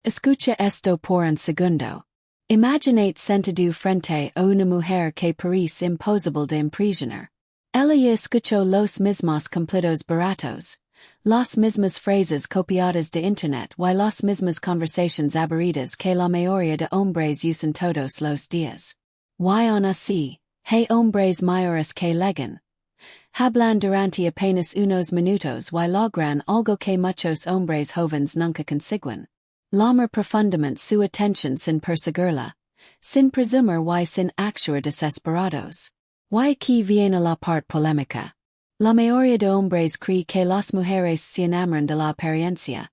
Escucha esto por un segundo. Imaginate sentado frente a una mujer que parece imposible de impresionar. Ella ya escuchó los mismos completos baratos, las mismas frases copiadas de internet y las mismas conversations aburridas que la mayoría de hombres usan todos los días. Y aún así, hay hombres mayores que llegan. Hablan durante apenas unos minutos y logran algo que muchos hombres jóvenes nunca consiguen. Llamar profundamente su atención sin perseguirla, sin presumir y sin actuar desesperados. Y aquí viene la parte polémica. La mayoría de hombres cree que las mujeres se enamoran de la apariencia,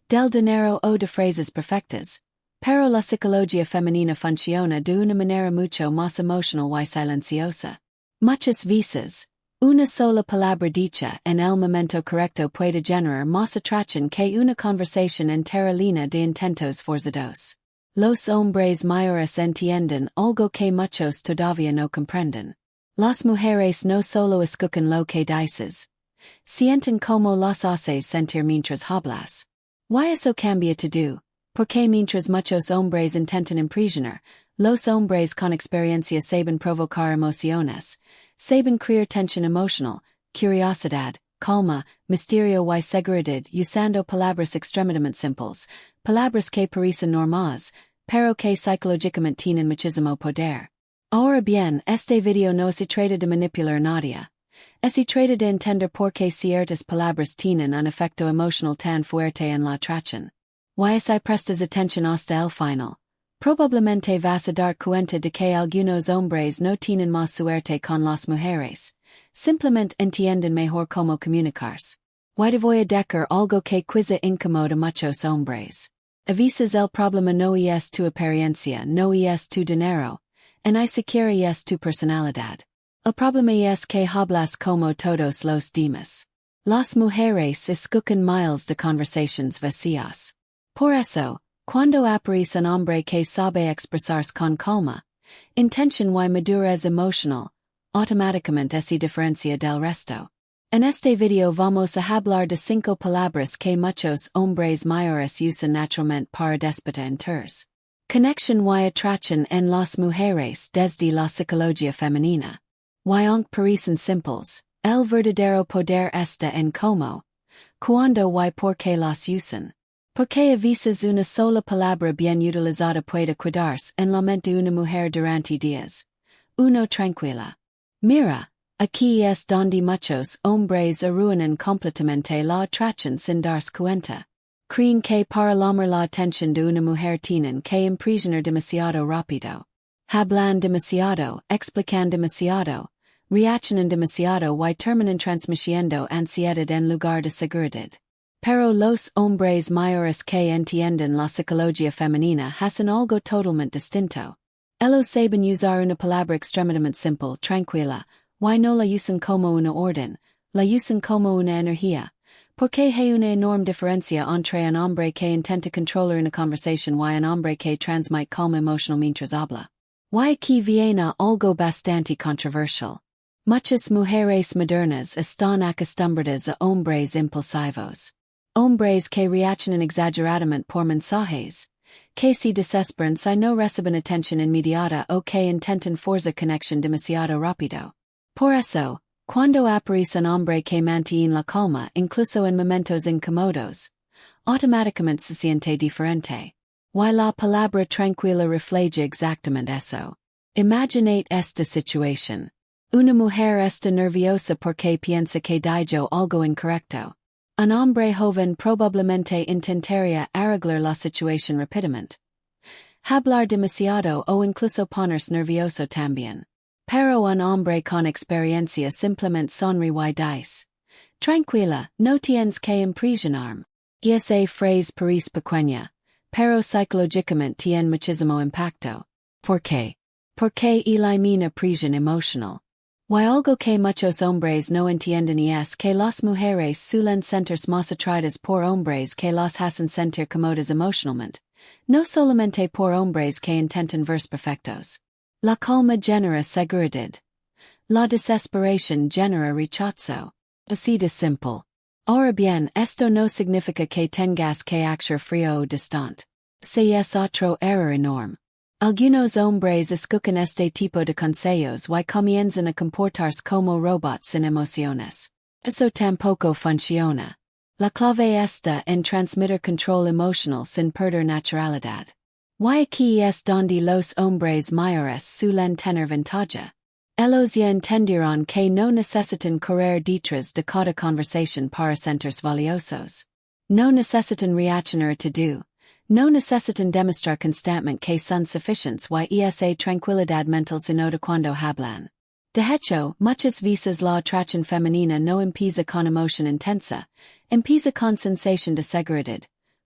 del dinero o de frases perfectas, pero la psicología femenina funciona de una manera mucho más emocional y silenciosa. Muchas veces, una sola palabra dicha en el momento correcto puede generar más atracción que una conversación entera llena de intentos forzados. Los hombres mayores entienden algo que muchos todavía no comprenden. Las mujeres no solo escuchan lo que dices, sienten como las haces sentir mientras hablas. Y eso cambia todo, porque mientras muchos hombres intentan impresionar, los hombres con experiencia saben provocar emociones, saben crear tensión emocional, curiosidad, calma, misterio y seguridad usando palabras extremadamente simples, palabras que parecen normales, pero que psicológicamente tienen muchísimo poder. Ahora bien, este video no se trata de manipular nadie. Se trata de entender por qué ciertas palabras tienen un efecto emocional tan fuerte en la atracción. Y si prestas atención hasta el final, probablemente vas a dar cuenta de que algunos hombres no tienen más suerte con las mujeres, simplemente entienden mejor cómo comunicarse. Y te voy a decir algo que quizá incomoda a muchos hombres. A veces el problema no es tu apariencia, no es tu dinero, ni siquiera es tu personalidad. El problema es que hablas como todos los demás. Las mujeres escuchan miles de conversaciones vacías. Por eso, cuando aparece un hombre que sabe expresarse con calma, intención y madurez emocional, automáticamente se diferencia del resto. En este video vamos a hablar de 5 palabras que muchos hombres mayores usan naturalmente para despertar conexión y atracción en las mujeres desde la psicología femenina. Y aunque parecen simples, el verdadero poder está en cómo, cuando y por qué las usan. Porque a veces una sola palabra bien utilizada puede quedarse en la mente de una mujer durante días. 1. Tranquila. Mira, aquí es donde muchos hombres arruinan completamente la atracción sin darse cuenta. Creen que para llamar la atención de una mujer tienen que impresionar demasiado rápido. Hablan demasiado, explican demasiado, reaccionan demasiado y terminan transmitiendo ansiedad en lugar de seguridad. Pero los hombres mayores que entienden la psicología femenina hacen algo totalmente distinto. Ellos saben usar una palabra extremadamente simple, tranquila, y no la usan como una orden, la usan como una energía. Porque hay una enorme diferencia entre un hombre que intenta controlar una conversación y un hombre que transmite calma emocional mientras habla. Y aquí viene algo bastante controversial. Muchas mujeres modernas están acostumbradas a hombres impulsivos. Hombres que reaccionan exageradamente por mensajes, que se desesperan si no reciben atención inmediata o que intentan forzar conexión demasiado rápido. Por eso, cuando aparece un hombre que mantiene la calma incluso en momentos incómodos, automáticamente se siente diferente. Y la palabra tranquila refleja exactamente eso. Imaginate esta situación. Una mujer está nerviosa porque piensa que dijo algo incorrecto. Un hombre joven probablemente intentaría arreglar la situación rápidamente. Hablar demasiado o incluso ponerse nervioso también. Pero un hombre con experiencia simplemente sonríe y dice: Tranquila, no tienes que impresionarme. Esa frase parece pequeña, pero psicológicamente tiene muchísimo impacto. ¿Por qué? Porque elimina presión emocional. Y algo que muchos hombres no entienden es que las mujeres suelen sentirse más atraídas por hombres que las hacen sentir cómodas emocionalmente, no solamente por hombres que intentan verse perfectos. La calma genera seguridad. La desesperación genera rechazo. Así de simple. Ahora bien, esto no significa que tengas que actuar frío o distante. Se es otro error enorme. Algunos hombres escuchan este tipo de consejos y comienzan a comportarse como robots sin emociones. Eso tampoco funciona. La clave está en transmitir control emocional sin perder naturalidad. Y aquí es donde los hombres mayores suelen tener ventaja. Ellos ya entendieron que no necesitan correr detrás de cada conversación para sentirse valiosos. No necesitan reaccionar a todo. No necesitan demostrar constantemente que son suficientes y esa tranquilidad mental se nota cuando hablan. De hecho, muchas veces la atracción femenina no empieza con emoción intensa, empieza con sensación de seguridad,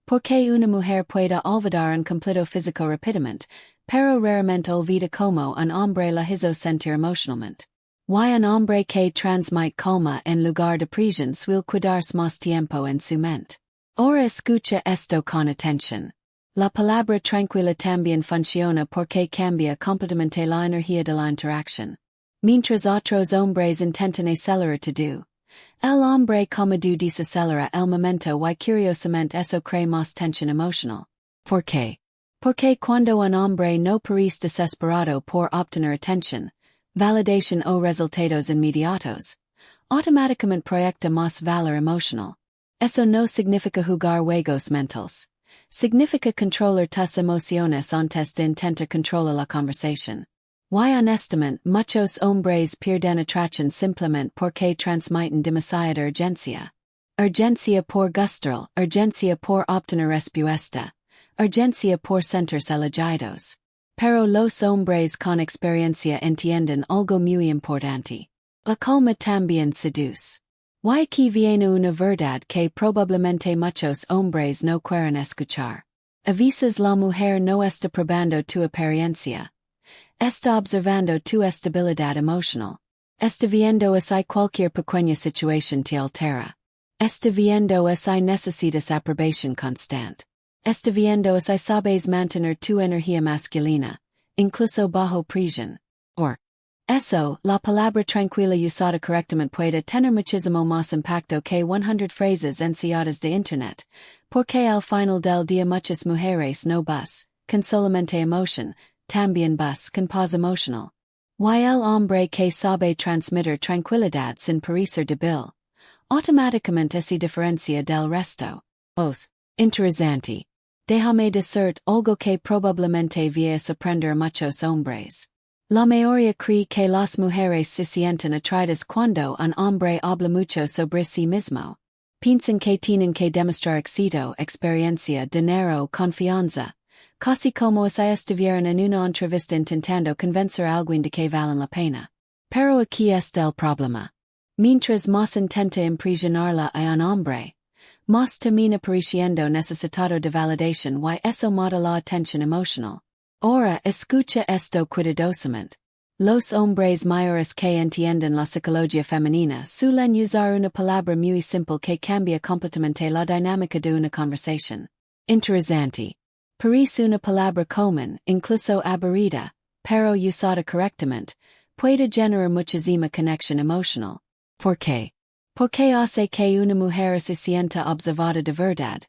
porque una mujer puede olvidar un conflicto físico rápidamente, pero raramente olvida como un hombre la hizo sentir emocionalmente. Y un hombre que transmite calma en lugar de presión suele cuidarse más tiempo en su mente. Ahora escucha esto con atención. La palabra tranquila también funciona porque cambia completamente la energía de la interacción. Mientras otros hombres intentan acelerar todo, el hombre como tú desacelera el momento y curiosamente eso crea más tensión emocional. ¿Por qué? Porque cuando un hombre no parece desesperado por obtener atención, validación o resultados inmediatos, automáticamente proyecta más valor emocional. Eso no significa jugar juegos mentales. Significa controlar tus emociones antes de intentar controlar la conversación. Y honestamente, muchos hombres pierden atracción simplemente porque transmiten demasiada urgencia. Urgencia por gustar, urgencia por obtener respuesta, urgencia por sentirse elegidos. Pero los hombres con experiencia entienden algo muy importante. La calma también seduce. Y aquí viene una verdad que probablemente muchos hombres no quieren escuchar. A veces la mujer no está probando tu apariencia. Está observando tu estabilidad emocional. Está viendo si cualquier pequeña situación te altera. Está viendo si necesitas aprobación constante. Está viendo si sabes mantener tu energía masculina, incluso bajo presión. Eso, la palabra tranquila usada correctamente puede tener muchísimo más impacto que 100 frases ensayadas de internet, porque al final del día muchas mujeres no bus, con solamente emoción, también bus con paz emocional. Y el hombre que sabe transmitir tranquilidad sin parecer débil, automáticamente se diferencia del resto. Interesante. Déjame decir algo que probablemente vaya a sorprender a muchos hombres. La mayoría cree que las mujeres se sienten atraídas cuando un hombre habla mucho sobre sí mismo. Piensan que tienen que demostrar éxito, experiencia, dinero, confianza, casi como si estuvieran en una entrevista intentando convencer a alguien de que valen la pena. Pero aquí está el problema. Mientras más intenta impresionarla a un hombre, más termina pareciendo necesitado de validación y eso mata la atención emocional. Ahora escucha esto cuidadosamente. Los hombres mayores que entienden la psicología femenina suelen usar una palabra muy simple que cambia completamente la dinámica de una conversación. Interesante. Parece una palabra común, incluso aburrida, pero usada correctamente, puede generar muchísima conexión emocional. ¿Por qué? Porque hace que una mujer se sienta observada de verdad,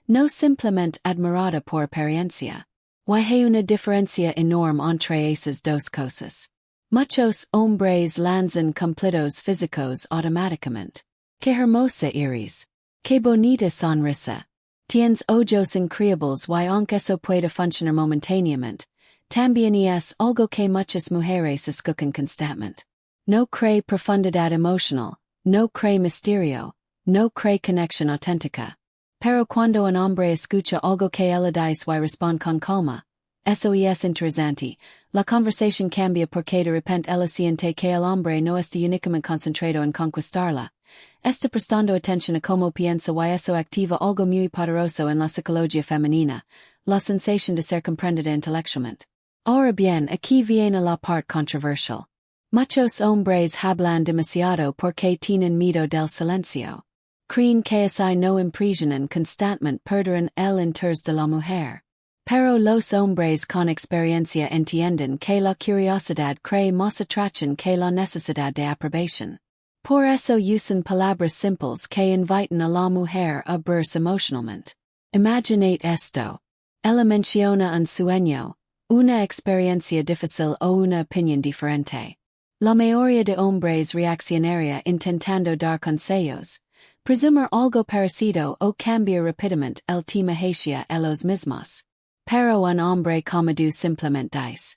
no simplemente admirada por apariencia. Y hay una diferencia enorme entre esas dos cosas. Muchos hombres lanzan cumplidos físicos automáticamente. Qué hermosa eres. Qué bonita sonrisa. Tienes ojos increíbles y aunque eso puede funcionar momentáneamente, también es algo que muchas mujeres escuchan constantemente. No cree profundidad emocional, no cree misterio, no cree conexión auténtica. Pero cuando un hombre escucha algo que ella dice y responde con calma, eso es interesante, la conversación cambia porque de repente ella siente que el hombre no está únicamente concentrado en conquistarla, está prestando atención a cómo piensa y eso activa algo muy poderoso en la psicología femenina, la sensación de ser comprendida intelectualmente. Ahora bien, aquí viene la parte controversial. Muchos hombres hablan demasiado porque tienen miedo del silencio. Creen que si no impresionan constantemente perderán el interés de la mujer. Pero los hombres con experiencia entienden que la curiosidad crea más atracción que la necesidad de aprobación. Por eso usan palabras simples que invitan a la mujer a abrirse emocionalmente. Imaginate esto. Ella menciona un sueño, una experiencia difícil o una opinión diferente. La mayoría de hombres reaccionaría intentando dar consejos, presumir algo parecido o cambiar rápidamente el tema hacia ellos mismos. Pero un hombre como tú simplemente dice: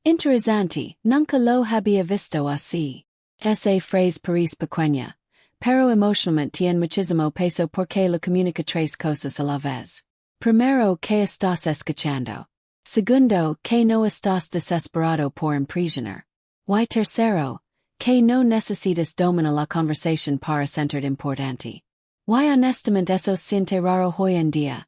interesante, nunca lo había visto así. Esa frase parece pequeña, pero emocionalmente tiene muchísimo peso porque la comunica tres cosas a la vez. Primero, que estás escuchando. Segundo, que no estás desesperado por impresionar. Y tercero, que no necesitas dominar la conversación para sentir importante. Y honestamente eso siente raro hoy en día,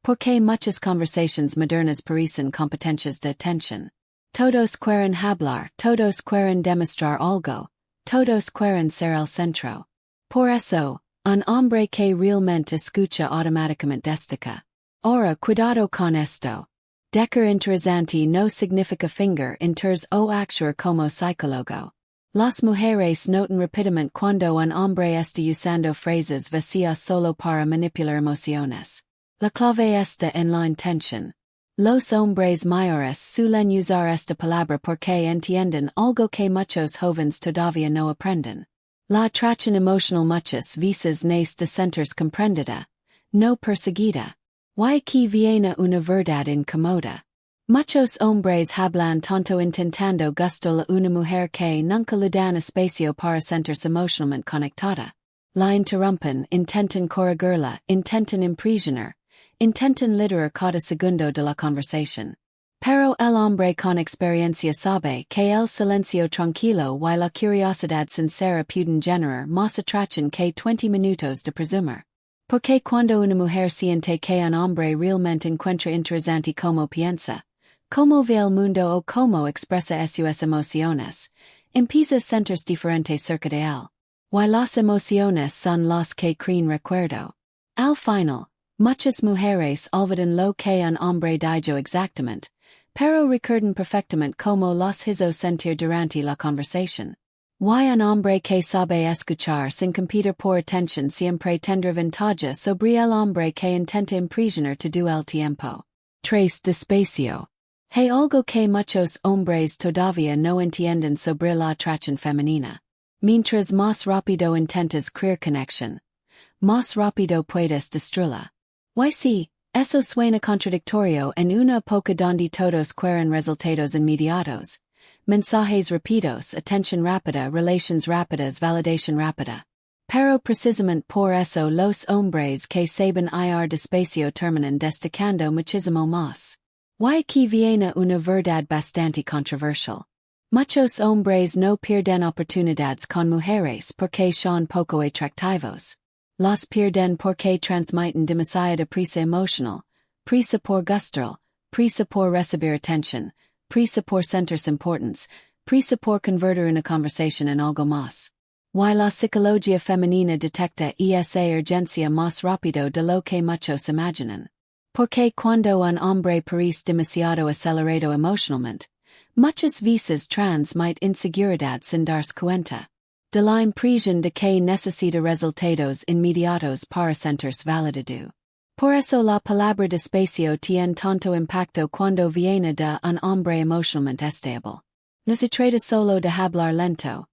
porque muchas conversaciones modernas parecen competencias de atención. Todos quieren hablar, todos quieren demostrar algo, todos quieren ser el centro. Por eso, un hombre que realmente escucha automáticamente destaca. Ahora, cuidado con esto. Decker interesante no significa finger inters o actuar como psicólogo. Las mujeres notan rápidamente cuando un hombre está usando frases vacías solo para manipular emociones. La clave está en la intención. Los hombres mayores suelen usar esta palabra porque entienden algo que muchos jóvenes todavía no aprenden. La atracción emocional muchas veces nace de sentirse comprendida, no perseguida. Y que viene una verdad incómoda. Muchos hombres hablan tanto intentando gustar a una mujer que nunca le dan espacio para sentirse emocionalmente conectada. La interrumpen, intentan corregirla, intentan impresionar, intentan liderar cada segundo de la conversación. Pero el hombre con experiencia sabe que el silencio tranquilo y la curiosidad sincera pueden generar más atracción que 20 minutos de presumir. Porque cuando una mujer siente que un hombre realmente encuentra interesante cómo piensa, cómo ve el mundo o cómo expresa sus emociones, empieza a sentirse diferente cerca de él. Y las emociones son las que crean recuerdo. Al final, muchas mujeres olvidan lo que un hombre dijo exactamente, pero recuerdan perfectamente cómo los hizo sentir durante la conversación. Y un hombre que sabe escuchar sin competir por atención siempre tendrá ventaja sobre el hombre que intenta impresionar todo el tiempo. 3. Despacio. Hay algo que muchos hombres todavía no entienden sobre la atracción femenina. Mientras más rápido intentas crear conexión, más rápido puedes destruirla. Y sí, eso suena contradictorio en una época donde todos quieren resultados inmediatos. Mensajes rápidos, atención rápida, relations rápidas, validación rápida. Pero precisamente por eso los hombres que saben ir despacio terminan destacando muchísimo más. Y aquí viene una verdad bastante controversial. Muchos hombres no pierden oportunidades con mujeres porque son poco atractivos. Las pierden porque transmiten demasiada prisa emocional, prisa por gustar, prisa por recibir atención, prisa por sentirse importantes, prisa por convertir una conversación en algo más. Y la psicología femenina detecta esa urgencia más rápido de lo que muchos imaginan. Porque cuando un hombre parece demasiado acelerado emocionalmente, muchas veces transmite inseguridad sin darse cuenta. De la impresión de que necesita resultados inmediatos para sentirse validado. Por eso la palabra despacio tiene tanto impacto cuando viene de un hombre emocionalmente estable. No se trata solo de hablar lento,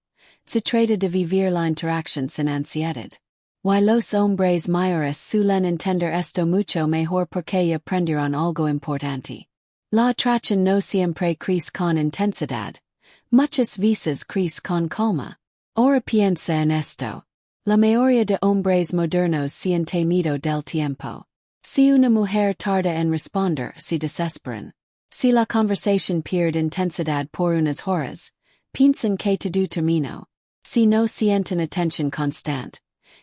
se trata de vivir la interacción sin ansiedad. Y los hombres mayores suelen entender esto mucho mejor porque aprendieron algo importante. La atracción no siempre crece con intensidad, muchas veces crece con calma. Ahora piensa en esto. La mayoría de hombres modernos sienten miedo del tiempo. Si una mujer tarda en responder, se desesperan. Si la conversación pierde intensidad por unas horas, piensan que todo terminó. Si no sienten atención constante,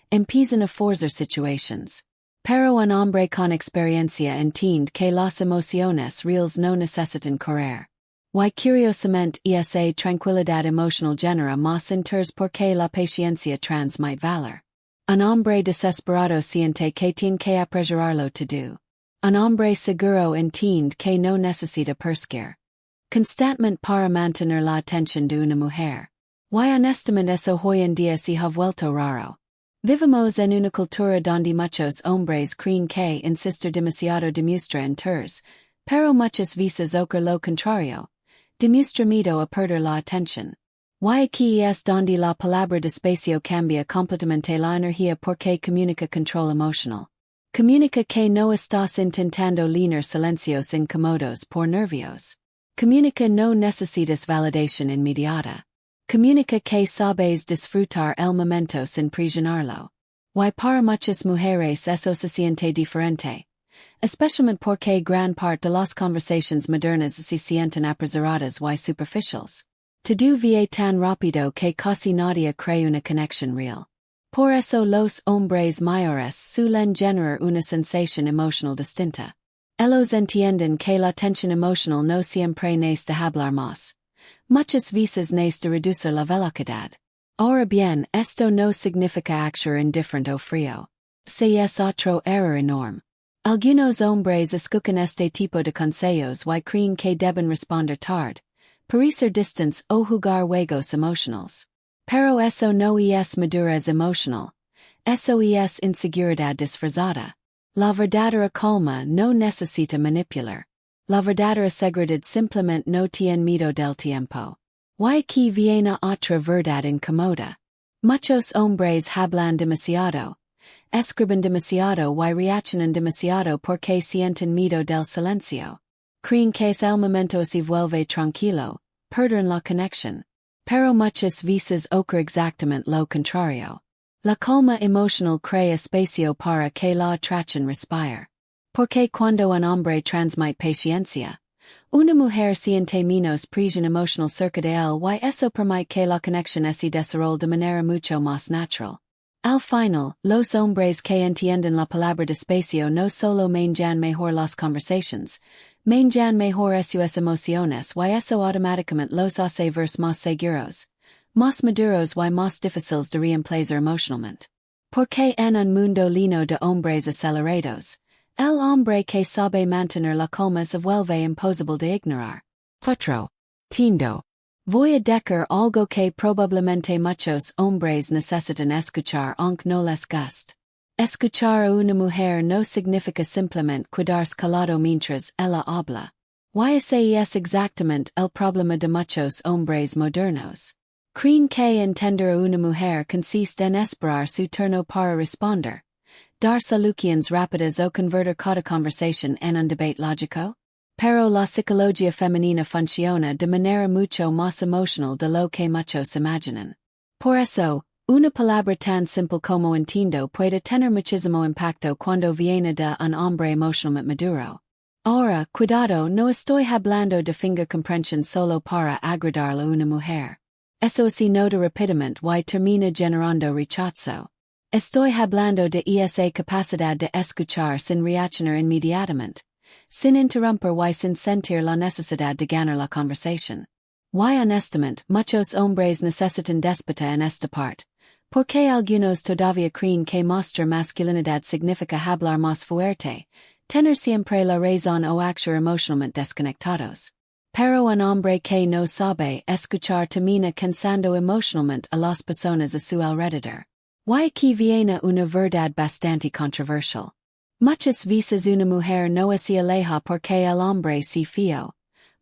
empiezan a forzar situaciones. Pero un hombre con experiencia entiende que las emociones reales no necesitan correr. Y curiosamente esa tranquilidad emocional genera más interés porque la paciencia transmite valor. Un hombre desesperado siente que tiene que apresurarlo todo. Un hombre seguro entiende que no necesita perseguir constantemente para mantener la atención de una mujer. Y honestamente eso hoy en día se ha vuelto raro. Vivimos en una cultura donde muchos hombres creen que insistir demasiado demuestra interés, pero muchas veces ocurre lo contrario. Demuestra miedo a perder la atención. Y aquí es donde la palabra despacio cambia completamente la energía porque comunica control emocional. Comunica que no estás intentando llenar silencios incómodos por nervios. Comunica no necesitas validación inmediata. Comunica que sabes disfrutar el momento sin presionarlo. Y para muchas mujeres eso se siente diferente. Especialmente porque gran parte de las conversaciones modernas se sienten apresuradas y superficiales. Todo va tan rápido que casi nadie crea una conexión real. Por eso los hombres mayores suelen generar una sensación emocional distinta. Ellos entienden que la tensión emocional no siempre es de hablar más. Muchas veces es de reducir la velocidad. Ahora bien, esto no significa actuar indiferente o frío. Si es otro error enorme. Algunos hombres escuchan este tipo de consejos y creen que deben responder tarde, parecer distantes o jugar juegos emocionales. Pero eso no es madurez emocional. Eso es inseguridad disfrazada. La verdadera calma no necesita manipular. La verdadera seguridad simplemente no tiene miedo del tiempo. Y aquí viene otra verdad incómoda. Muchos hombres hablan demasiado. Escriben demasiado y reaccionan demasiado porque sienten miedo del silencio. Creen que el momento se vuelve tranquilo, pierden la conexión. Pero muchas veces ocurre exactamente lo contrario. La calma emocional crea espacio para que la atracción respire. Porque cuando un hombre transmite paciencia, una mujer siente menos presión emocional cerca de él y eso permite que la conexión se desarrolle de manera mucho más natural. Al final, los hombres que entienden la palabra despacio no solo manejan mejor las conversaciones, manejan mejor sus emociones y eso automáticamente los hace ver más seguros, más maduros y más difíciles de reemplazar emocionalmente. Porque en un mundo lleno de hombres acelerados, el hombre que sabe mantener la calma se vuelve imposible de ignorar. 4. Tiendo. Voy a decir algo que probablemente muchos hombres necesitan escuchar aunque no les guste. Escuchar a una mujer no significa simplemente quedarse calado mientras ella habla. Y ese es exactamente el problema de muchos hombres modernos. Creen que entender a una mujer consiste en esperar su turno para responder, dar soluciones rápidas o convertir cada conversación en un debate lógico. Pero la psicología femenina funciona de manera mucho más emocional de lo que muchos imaginan. Por eso, una palabra tan simple como entiendo puede tener muchísimo impacto cuando viene de un hombre emocionalmente maduro. Ahora, cuidado, no estoy hablando de finger comprensión solo para agradarle a una mujer. Eso se nota rápidamente y termina generando rechazo. Estoy hablando de esa capacidad de escuchar sin reaccionar inmediatamente, sin interrumpir y sin sentir la necesidad de ganar la conversación. Y honestamente, muchos hombres necesitan déspota en esta parte, porque algunos todavía creen que mostrar masculinidad significa hablar más fuerte, tener siempre la razón o actuar emocionalmente desconectados. Pero un hombre que no sabe escuchar termina cansando emocionalmente a las personas a su alrededor. Y aquí viene una verdad bastante controversial. Muchas veces una mujer no se aleja porque el hombre se fío,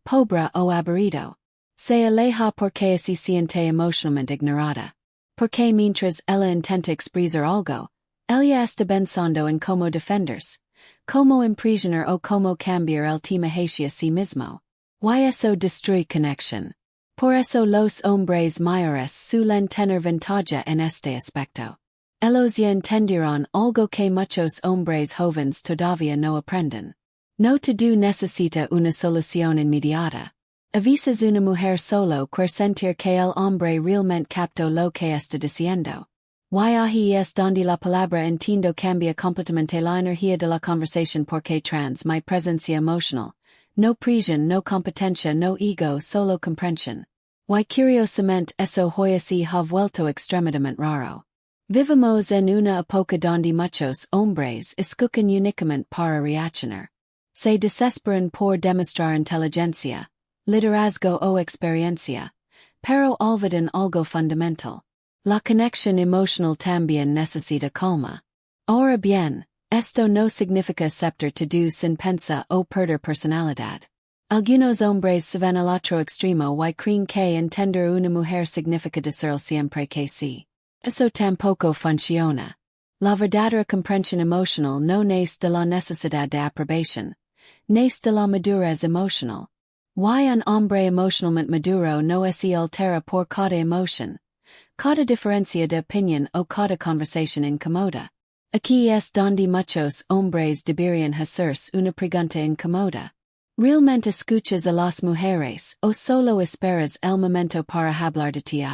pobre o aburrido. Se aleja porque se siente emocionalmente ignorada. Porque mientras ella intenta expresar algo, ella está pensando en cómo defenderse, cómo impresionar o cómo cambiar el tema hacia sí mismo. Y eso destruye conexión. Por eso los hombres mayores suelen tener ventaja en este aspecto. Ellos ya entendieron algo que muchos hombres jóvenes todavía no aprenden. No todo necesita una solución inmediata. A veces una mujer solo quiere sentir que el hombre realmente captó lo que está diciendo. Y ahí es donde la palabra entiendo cambia completamente la energía de la conversación porque transmite presencia emocional. No presión, no competencia, no ego, solo comprensión. Y curiosamente eso hoy se ha vuelto extremadamente raro. Vivimos en una época donde muchos hombres escuchan únicamente para reaccionar. Se desesperan por demostrar inteligencia, liderazgo o experiencia, pero olvidan algo fundamental. La conexión emocional también necesita calma. Ahora bien, esto no significa aceptar todo sin pensar o perder personalidad. Algunos hombres se van al otro extremo y creen que entender una mujer significa decirle siempre que sí. Eso tampoco funciona. La verdadera comprensión emocional no nace de la necesidad de aprobación, nace de la madurez emocional. Y un hombre emocionalmente maduro no se altera por cada emoción, cada diferencia de opinión o cada conversación incómoda. Aquí es donde muchos hombres deberían hacerse una pregunta incómoda. ¿Realmente escuchas a las mujeres o solo esperas el momento para hablar de ti?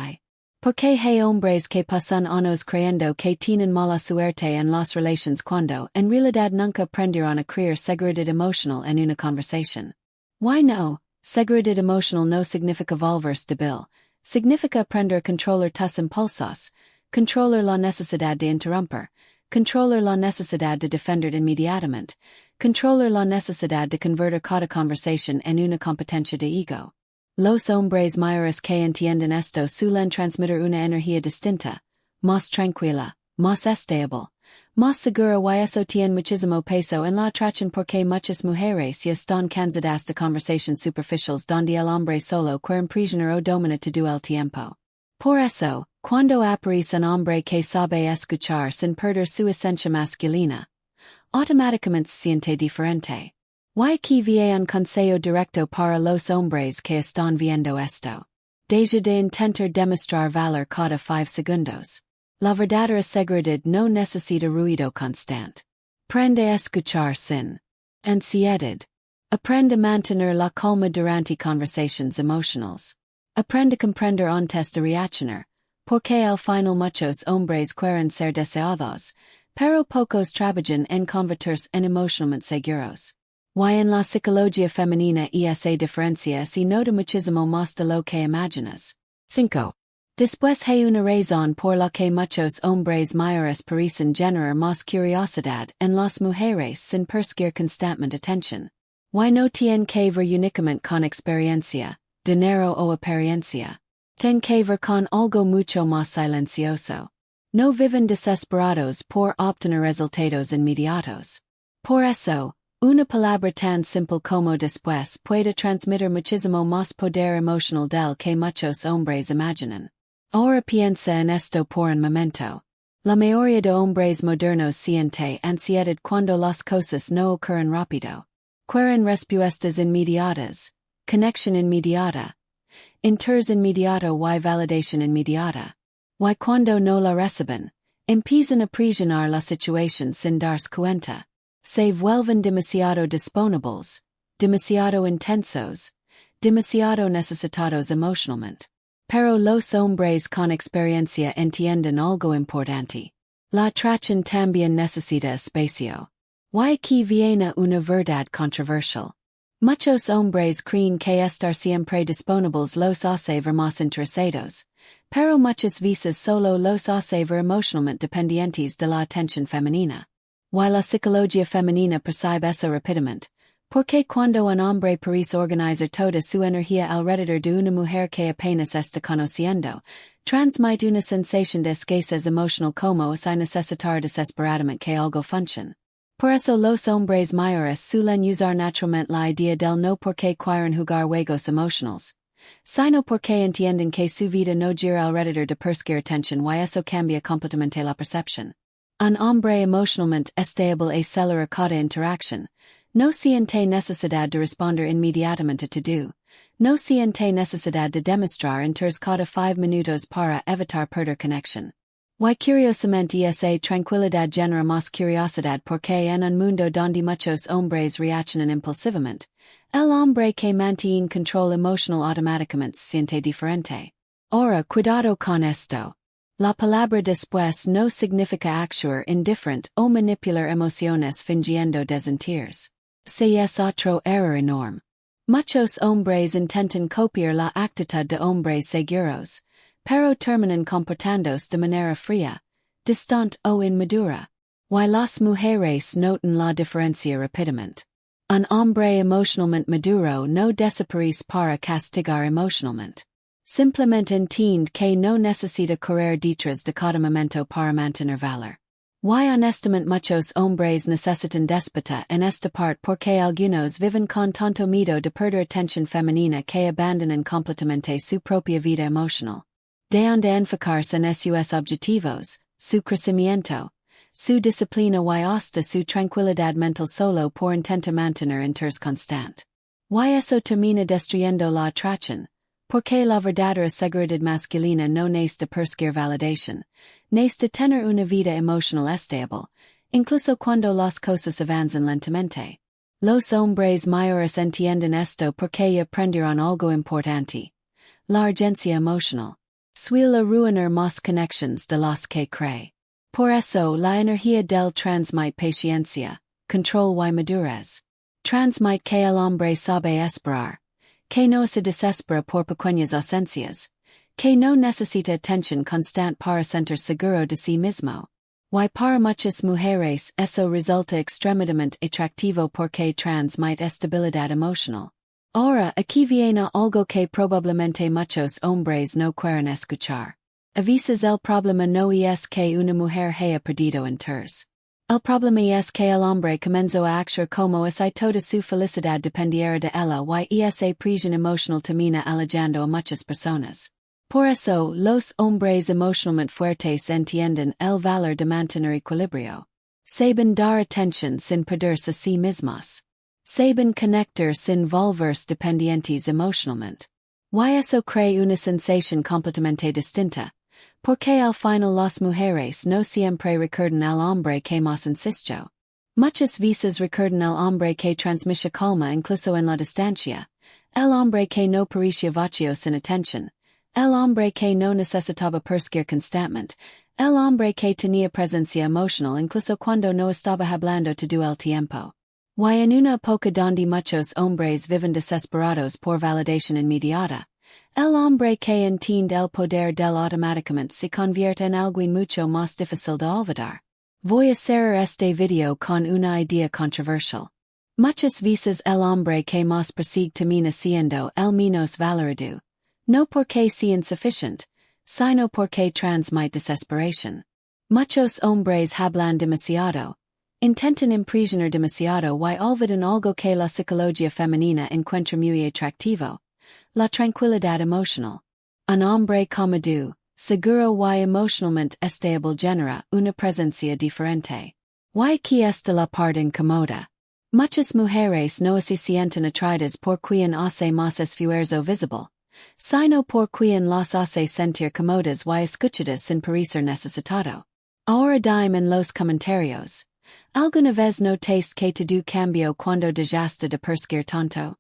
Porque hay hombres que pasan años creyendo que tienen mala suerte en las relaciones cuando en realidad nunca aprendieron a crear seguridad emocional en una conversación. Why no? Seguridad emocional no significa volverse débil, significa aprender a controlar tus impulsos, controlar la necesidad de interrumpir, controlar la necesidad de defender inmediatamente, controlar la necesidad de convertir cada conversación en una competencia de ego. Los hombres mayores que entienden esto suelen transmitir una energía distinta, más tranquila, más estable, más segura y eso tiene muchísimo peso en la atracción porque muchas mujeres ya están cansadas de conversaciones superficiales donde el hombre solo quiere impresionar o domina todo el tiempo. Por eso, cuando aparece un hombre que sabe escuchar sin perder su esencia masculina, automáticamente se siente diferente. Y aquí va un consejo directo para los hombres que están viendo esto. Deja de intentar demostrar valor cada 5 segundos. La verdadera seguridad no necesita ruido constante. Aprende a escuchar sin ansiedad. Aprende a mantener la calma durante conversaciones emocionales. Aprende a comprender antes de reaccionar, porque al final muchos hombres quieren ser deseados, pero pocos trabajan en convertirse en emocionalmente seguros. Y en la psicología femenina esa diferencia se nota muchísimo más de lo que imaginas. 5. Después hay una razón por la que muchos hombres mayores parecen generar más curiosidad en las mujeres sin perseguir constantemente atención. Y no tienen que ver únicamente con experiencia, dinero o apariencia. Tienen que ver con algo mucho más silencioso. No viven desesperados por obtener resultados inmediatos. Por eso, una palabra tan simple como después puede transmitir muchísimo más poder emocional del que muchos hombres imaginan. Ahora piensa en esto por un momento. La mayoría de hombres modernos siente ansiedad cuando las cosas no ocurren rápido. Quieren respuestas inmediatas, conexión inmediata, interés inmediato y validación inmediata. Y cuando no la reciben, empiezan a presionar la situación sin darse cuenta. Se vuelven demasiado disponibles, demasiado intensos, demasiado necesitados emocionalmente. Pero los hombres con experiencia entienden algo importante. La atracción también necesita espacio. Y aquí viene una verdad controversial. Muchos hombres creen que estar siempre disponibles los hace ver más interesados, pero muchas veces solo los hace ver emocionalmente dependientes de la atención femenina. Y la psicología femenina percibe eso rápidamente, porque cuando un hombre parece organizar toda su energía alrededor de una mujer que apenas está conociendo, transmite una sensación de escasez emocional como si necesitar desesperadamente que algo funcione. Por eso los hombres mayores suelen usar naturalmente la idea del no porque quieren jugar juegos emocionales, sino porque entienden que su vida no gira alrededor de perseguir atención y eso cambia completamente la percepción. Un hombre emocionalmente estable acelera cada interacción, no siente necesidad de responder inmediatamente a todo, no siente necesidad de demostrar interés cada 5 minutos para evitar perder conexión. Y curiosamente esa tranquilidad genera más curiosidad porque en un mundo donde muchos hombres reaccionan impulsivamente, el hombre que mantiene control emocional automáticamente se siente diferente. Ahora cuidado con esto. La palabra después no significa actuar indiferente o manipular emociones fingiendo desentenderse. Se es otro error enorme. Muchos hombres intentan copiar la actitud de hombres seguros, pero terminan comportándose de manera fría, distante o inmadura. Y las mujeres notan la diferencia rápidamente. Un hombre emocionalmente maduro no desaparece para castigar emocionalmente. Simplemente entiende que no necesita correr detrás de cada momento para mantener valor. Y honestamente muchos hombres necesitan déspota en esta parte porque algunos viven con tanto miedo de perder atención femenina que abandonan completamente su propia vida emocional. De onde enfocarse en sus objetivos, su crecimiento, su disciplina y hasta su tranquilidad mental solo por intentar mantener interés constante. Y eso termina destruyendo la atracción, porque la verdadera seguridad masculina no necesita perseguir validación, necesita tener una vida emocional estable, incluso cuando las cosas avanzan lentamente. Los hombres mayores entienden esto porque aprendieron algo importante: la urgencia emocional suele ruinar más conexiones de las que cree. Por eso la energía del transmite paciencia, control y madurez. Transmite que el hombre sabe esperar, que no se desespera por pequeñas ausencias, que no necesita atención constante para sentir seguro de sí mismo. Y para muchas mujeres eso resulta extremadamente atractivo porque transmite estabilidad emocional. Ahora aquí viene algo que probablemente muchos hombres no quieren escuchar. A veces el problema no es que una mujer haya perdido interés. El problema es que el hombre comenzó a actuar como si toda su felicidad dependiera de ella y esa presión emocional termina alejando a muchas personas. Por eso, los hombres emocionalmente fuertes entienden el valor de mantener equilibrio. Saben dar atención sin perderse a sí mismos. Saben conectar sin volverse dependientes emocionalmente. Y eso crea una sensación completamente distinta, porque al final las mujeres no siempre recuerdan al hombre que más insistió. Muchas veces recuerdan al hombre que transmite calma incluso en la distancia, el hombre que no parecía vacío sin atención, el hombre que no necesitaba perseguir constantemente, el hombre que tenía presencia emocional incluso cuando no estaba hablando todo el tiempo. Y en una época donde muchos hombres viven desesperados por validación inmediata, el hombre que entiende el poder del automáticamente se convierte en alguien mucho más difícil de olvidar. Voy a cerrar este video con una idea controversial. Muchas veces el hombre que más persigue termina siendo el menos valorado, no porque sea insuficiente, sino porque transmite desesperación. Muchos hombres hablan demasiado, intentan impresionar demasiado y olvidan algo que la psicología femenina encuentra muy atractivo: la tranquilidad emocional. Un hombre cómodo, seguro y emocionalmente estable genera una presencia diferente. Y aquí está la parte incómoda. Muchas mujeres no se sienten atraídas por quien hace más esfuerzo visible, sino por quien las hace sentir cómodas y escuchadas sin parecer necesitado. Ahora dime en los comentarios: ¿alguna vez notaste que todo cambió cuando dejaste de perseguir tanto?